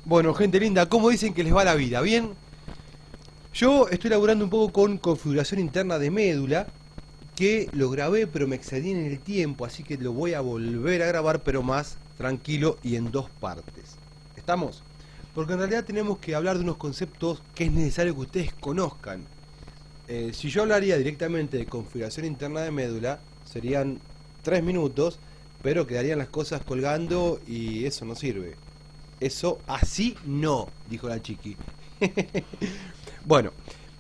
Bueno, gente linda, ¿cómo dicen que les va la vida? ¿Bien? Yo estoy laburando un poco con configuración interna de médula, que lo grabé pero me excedí en el tiempo, así que lo voy a volver a grabar pero más tranquilo y en dos partes. ¿Estamos? Porque en realidad tenemos que hablar de unos conceptos que es necesario que ustedes conozcan. Si yo hablaría directamente de configuración interna de médula, serían 3 minutos, pero quedarían las cosas colgando y eso no sirve. Eso así no, dijo la chiqui. Bueno,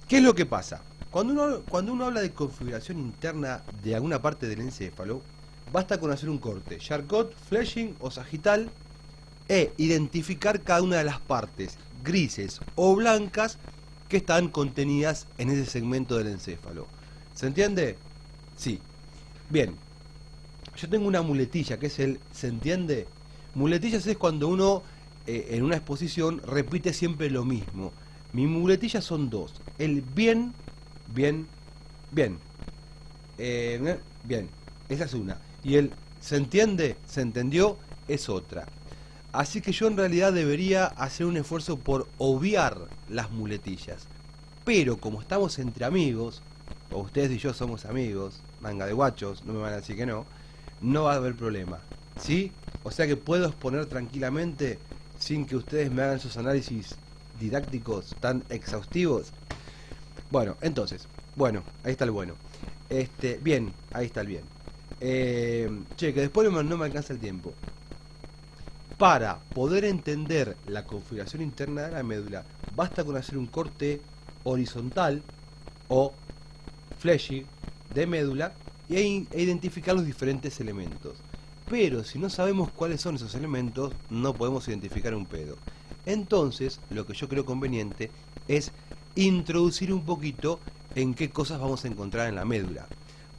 ¿qué es lo que pasa? Cuando uno habla de configuración interna de alguna parte del encéfalo, basta con hacer un corte, Charcot, fleshing o sagital, e identificar cada una de las partes grises o blancas que están contenidas en ese segmento del encéfalo. ¿Se entiende? Sí. Bien, yo tengo una muletilla que es el ¿se entiende? Muletillas es cuando uno en una exposición repite siempre lo mismo. Mi muletilla son dos. El bien, bien, bien. Bien, esa es una. Y el ¿se entiende? ¿Se entendió? Es otra. Así que yo en realidad debería hacer un esfuerzo por obviar las muletillas. Pero como estamos entre amigos, o ustedes y yo somos amigos, manga de guachos, no me van a decir que no, no va a haber problema. ¿Sí? O sea que puedo exponer tranquilamente sin que ustedes me hagan sus análisis didácticos tan exhaustivos. Bueno, entonces, bueno, ahí está el bueno. Bien, ahí está el bien. Che, que después no me alcanza el tiempo. Para poder entender la configuración interna de la médula, basta con hacer un corte horizontal o fleshy de médula e identificar los diferentes elementos. Pero si no sabemos cuáles son esos elementos, no podemos identificar un pedo. Entonces, lo que yo creo conveniente es introducir un poquito en qué cosas vamos a encontrar en la médula.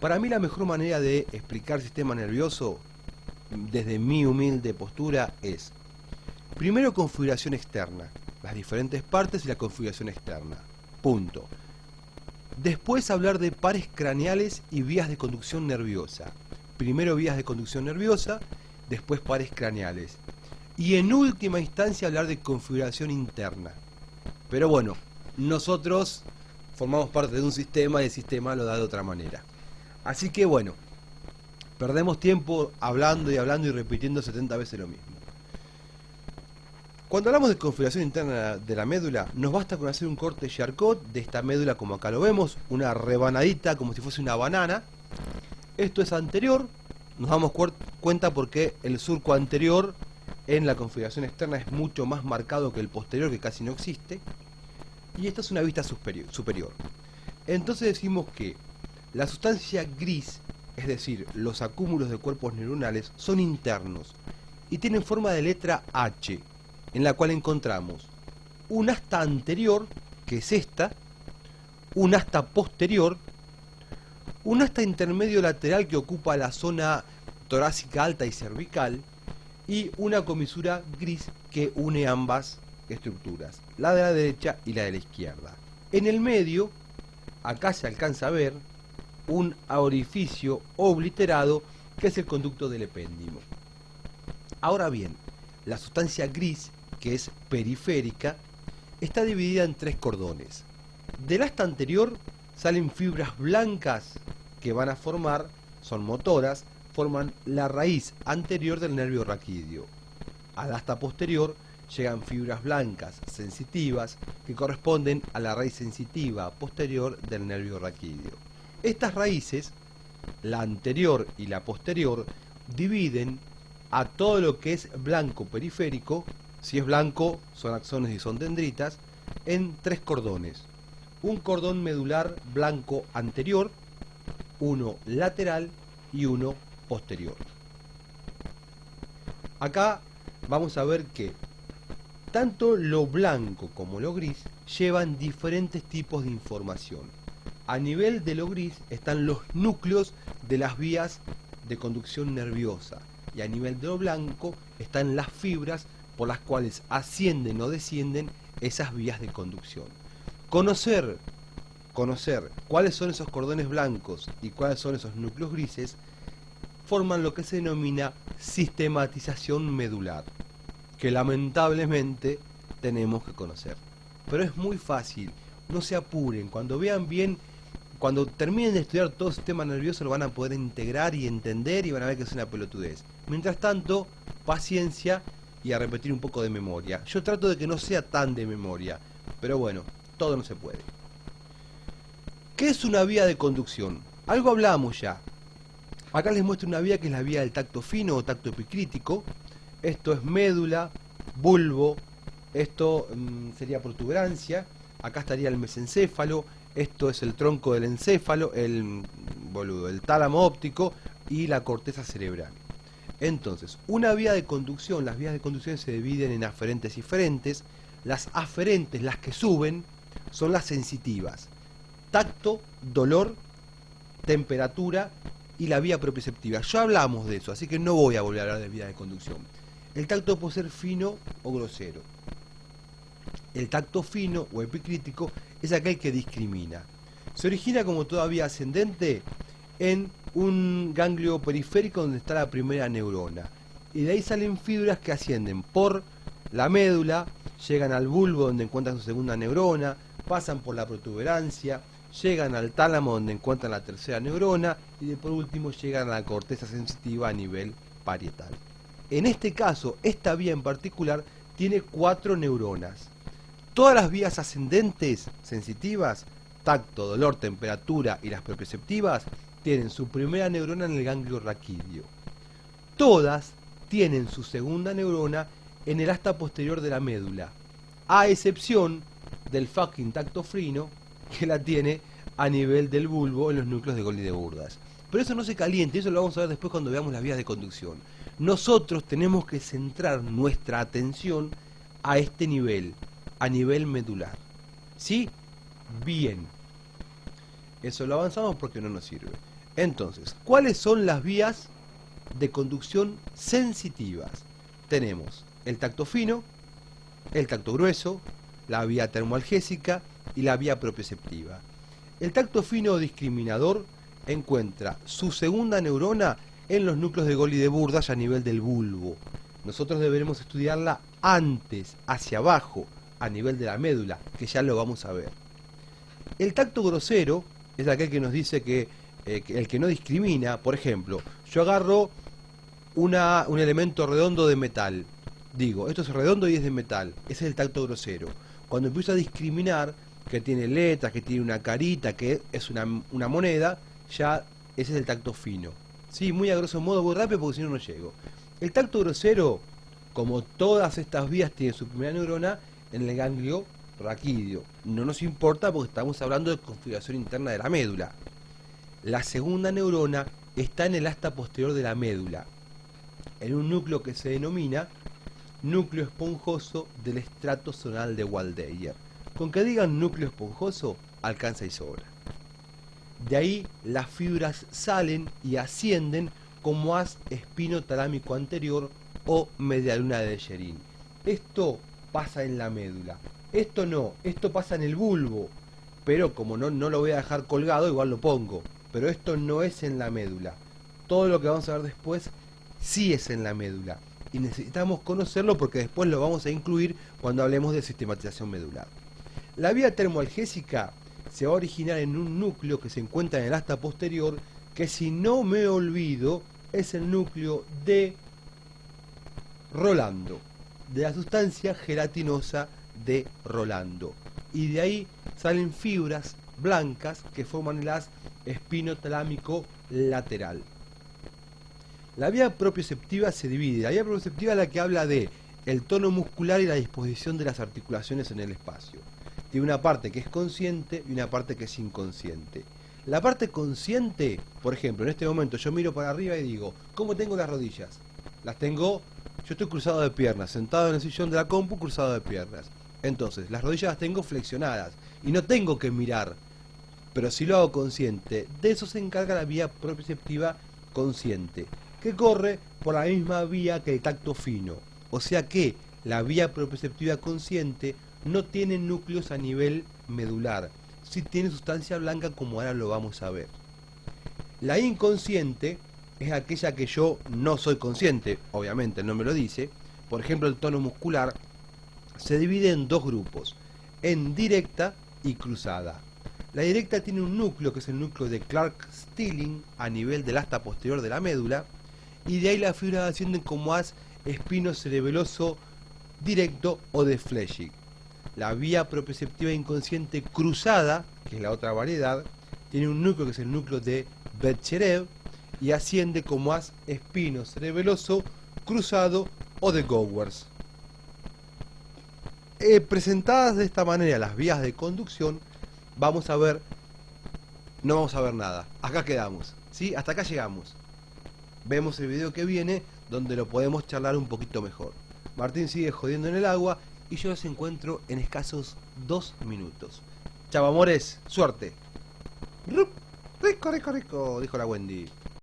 Para mí la mejor manera de explicar sistema nervioso, desde mi humilde postura, es primero configuración externa, las diferentes partes y la configuración externa. Punto. Después hablar de pares craneales y vías de conducción nerviosa. Primero vías de conducción nerviosa, después pares craneales. Y en última instancia hablar de configuración interna. Pero bueno, nosotros formamos parte de un sistema y el sistema lo da de otra manera. Así que bueno, perdemos tiempo hablando y repitiendo 70 veces lo mismo. Cuando hablamos de configuración interna de la médula, nos basta con hacer un corte Charcot de esta médula como acá lo vemos, una rebanadita como si fuese una banana. Esto es anterior, nos damos cuenta porque el surco anterior en la configuración externa es mucho más marcado que el posterior, que casi no existe. Y esta es una vista superior. Entonces decimos que la sustancia gris, es decir, los acúmulos de cuerpos neuronales, son internos y tienen forma de letra H, en la cual encontramos un asta anterior, que es esta, un asta posterior, un asta intermedio lateral que ocupa la zona torácica alta y cervical, y una comisura gris que une ambas estructuras, la de la derecha y la de la izquierda. En el medio, acá se alcanza a ver un orificio obliterado que es el conducto del epéndimo. Ahora bien, la sustancia gris, que es periférica, está dividida en tres cordones. Del asta anterior salen fibras blancas que van a formar, son motoras, forman la raíz anterior del nervio raquídeo. Al asta posterior llegan fibras blancas sensitivas que corresponden a la raíz sensitiva posterior del nervio raquídeo. Estas raíces, la anterior y la posterior, dividen a todo lo que es blanco periférico. Si es blanco son axones y son dendritas, en tres cordones. Un cordón medular blanco anterior, uno lateral y uno posterior. Acá vamos a ver que tanto lo blanco como lo gris llevan diferentes tipos de información. A nivel de lo gris están los núcleos de las vías de conducción nerviosa y a nivel de lo blanco están las fibras por las cuales ascienden o descienden esas vías de conducción. Conocer cuáles son esos cordones blancos y cuáles son esos núcleos grises forman lo que se denomina sistematización medular, que lamentablemente tenemos que conocer. Pero es muy fácil, no se apuren, cuando vean bien, cuando terminen de estudiar todo el sistema nervioso lo van a poder integrar y entender y van a ver que es una pelotudez. Mientras tanto, paciencia y a repetir un poco de memoria. Yo trato de que no sea tan de memoria, pero bueno, todo no se puede. ¿Qué es una vía de conducción? Algo hablamos ya. Acá les muestro una vía que es la vía del tacto fino o tacto epicrítico. Esto es médula, bulbo, esto sería protuberancia, acá estaría el mesencéfalo, esto es el tronco del encéfalo, el tálamo óptico y la corteza cerebral. Entonces, una vía de conducción, las vías de conducción se dividen en aferentes y ferentes. Las aferentes, las que suben, son las sensitivas. Tacto, dolor, temperatura y la vía propioceptiva. Ya hablamos de eso, así que no voy a volver a hablar de vías de conducción. El tacto puede ser fino o grosero. El tacto fino o epicrítico es aquel que discrimina. Se origina como toda vía ascendente en un ganglio periférico donde está la primera neurona. Y de ahí salen fibras que ascienden por la médula, llegan al bulbo donde encuentran su segunda neurona, pasan por la protuberancia, llegan al tálamo donde encuentran la tercera neurona y por último llegan a la corteza sensitiva a nivel parietal. En este caso, esta vía en particular tiene 4 neuronas. Todas las vías ascendentes sensitivas, tacto, dolor, temperatura y las propioceptivas, tienen su primera neurona en el ganglio raquídeo. Todas tienen su segunda neurona en el asta posterior de la médula, a excepción del fucking tacto fino, que la tiene a nivel del bulbo en los núcleos de Golgi de Burdas. Pero eso no se caliente, eso lo vamos a ver después cuando veamos las vías de conducción. Nosotros tenemos que centrar nuestra atención a este nivel, a nivel medular. ¿Sí? Bien. Eso lo avanzamos porque no nos sirve. Entonces, ¿cuáles son las vías de conducción sensitivas? Tenemos el tacto fino, el tacto grueso, la vía termoalgésica y la vía propioceptiva. El tacto fino discriminador encuentra su segunda neurona en los núcleos de Golgi de Burdas a nivel del bulbo. Nosotros deberemos estudiarla antes, hacia abajo, a nivel de la médula, que ya lo vamos a ver. El tacto grosero es aquel que nos dice que el que no discrimina. Por ejemplo, yo agarro un elemento redondo de metal, digo, esto es redondo y es de metal, ese es el tacto grosero. Cuando empiezo a discriminar, que tiene letras, que tiene una carita, que es una moneda, ya ese es el tacto fino. Sí, muy a grosso modo, muy rápido porque si no, no llego. El tacto grosero, como todas estas vías, tiene su primera neurona en el ganglio raquídeo. No nos importa porque estamos hablando de configuración interna de la médula. La segunda neurona está en el asta posterior de la médula, en un núcleo que se denomina núcleo esponjoso del estrato zonal de Waldeyer. Con que digan núcleo esponjoso, alcanza y sobra. De ahí las fibras salen y ascienden como haz espinotalámico anterior o medialuna de Dejerín. Esto pasa en la médula. Esto no, esto pasa en el bulbo. Pero como no lo voy a dejar colgado, igual lo pongo. Pero esto no es en la médula. Todo lo que vamos a ver después sí es en la médula. Y necesitamos conocerlo porque después lo vamos a incluir cuando hablemos de sistematización medular. La vía termoalgésica se va a originar en un núcleo que se encuentra en el asta posterior, que si no me olvido es el núcleo de Rolando, de la sustancia gelatinosa de Rolando. Y de ahí salen fibras blancas que forman el haz espinotalámico lateral. La vía propioceptiva se divide. La vía propioceptiva es la que habla de el tono muscular y la disposición de las articulaciones en el espacio. Tiene una parte que es consciente y una parte que es inconsciente. La parte consciente, por ejemplo, en este momento yo miro para arriba y digo, ¿cómo tengo las rodillas? Las tengo, yo estoy cruzado de piernas, sentado en el sillón de la compu, cruzado de piernas. Entonces, las rodillas las tengo flexionadas y no tengo que mirar, pero si lo hago consciente. De eso se encarga la vía propioceptiva consciente, que corre por la misma vía que el tacto fino. O sea que la vía propioceptiva consciente no tiene núcleos a nivel medular, sí tiene sustancia blanca como ahora lo vamos a ver. La inconsciente es aquella que yo no soy consciente, obviamente no me lo dice. Por ejemplo, el tono muscular se divide en dos grupos, en directa y cruzada. La directa tiene un núcleo, que es el núcleo de Clark-Stilling, a nivel del asta posterior de la médula, y de ahí las fibras ascienden como haz espino-cerebeloso directo o de Flechig. La vía propioceptiva inconsciente cruzada, que es la otra variedad, tiene un núcleo que es el núcleo de Betcherev y asciende como haz espino-cerebeloso cruzado o de Gowers. Presentadas de esta manera las vías de conducción, no vamos a ver nada. Acá quedamos, ¿sí? Hasta acá llegamos. Vemos el video que viene, donde lo podemos charlar un poquito mejor. Martín sigue jodiendo en el agua y yo los encuentro en escasos 2 minutos. Chau, amores, suerte. Rico, rico, rico, dijo la Wendy.